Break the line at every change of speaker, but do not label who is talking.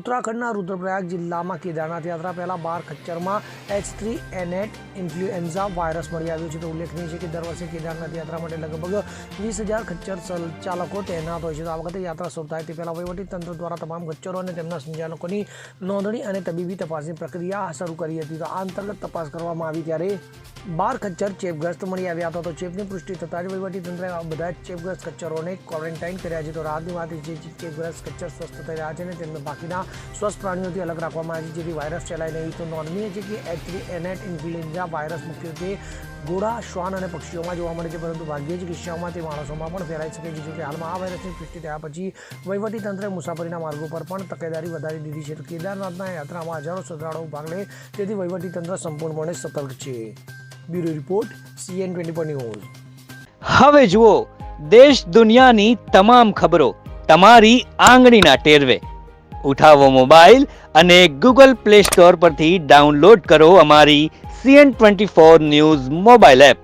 ઉત્તરાખંડના રુદ્રપ્રયાગ જિલ્લામાં કેદારનાથ યાત્રા પહેલાં 12 ખચ્ચરમાં H3N8 ઇન્ફ્લુએન્ઝા વાયરસ મળી આવ્યો છે. તો ઉલ્લેખનીય છે કે દર વર્ષે કેદારનાથ યાત્રા માટે લગભગ 20,000 ખચ્ચર સંચાલકો તૈનાત હોય છે. તો આ વખતે યાત્રા શરૂ થાય તે પહેલાં વહીવટીતંત્ર દ્વારા તમામ ખચ્ચરો અને તેમના સંચાલકોની નોંધણી અને તબીબી તપાસની પ્રક્રિયા શરૂ કરી હતી. તો આ અંતર્ગત તપાસ કરવામાં આવી ત્યારે 12 ખચ્ચર ચેપગ્રસ્ત મળી આવ્યા હતા. તો ચેપની પુષ્ટિ થતાં જ વહીવટીતંત્રે બધા જ ચેપગ્રસ્ત ખચ્ચરોને ક્વોરન્ટાઇન કર્યા છે. તો રાહતની વાત એ છે કે ચેપગ્રસ્ત ખચ્ચર સ્વસ્થ થઈ રહ્યા છે અને તેમને બાકીના સ્વસ્થ પ્રાણીઓથી અલગ રાખવામાં આવે છે, જેથી વાયરસ ફેલાય નહીં. તો નોંધનીય છે કે H3N8 ઇન્ફ્લુએન્ઝા વાયરસ મુખ્યત્વે ઘોડા, શ્વાન અને પક્ષીઓમાં જોવા મળે છે, પરંતુ ભાગ્યે જ કિસ્સાઓમાં તે માણસોમાં પણ ફેલાઈ શકે છે. જોકે હાલમાં આ વાયરસની પુષ્ટિ થયા પછી વહીવટીતંત્રે મુસાફરીના માર્ગો પર પણ તકેદારી વધારી દીધી છે. તો કેદારનાથના યાત્રામાં હજારો શ્રદ્ધાળુઓ ભાગ લે, તેથી વહીવટીતંત્ર સંપૂર્ણપણે સતર્ક છે. Bureau report, CN24 news.
હવે જુઓ દેશ દુનિયાની તમામ ખબરો તમારી આંગળીના ટેરવે. ઉઠાવો મોબાઈલ અને ગૂગલ પ્લે સ્ટોર પરથી ડાઉનલોડ કરો અમારી CN24 ન્યૂઝ મોબાઈલ એપ.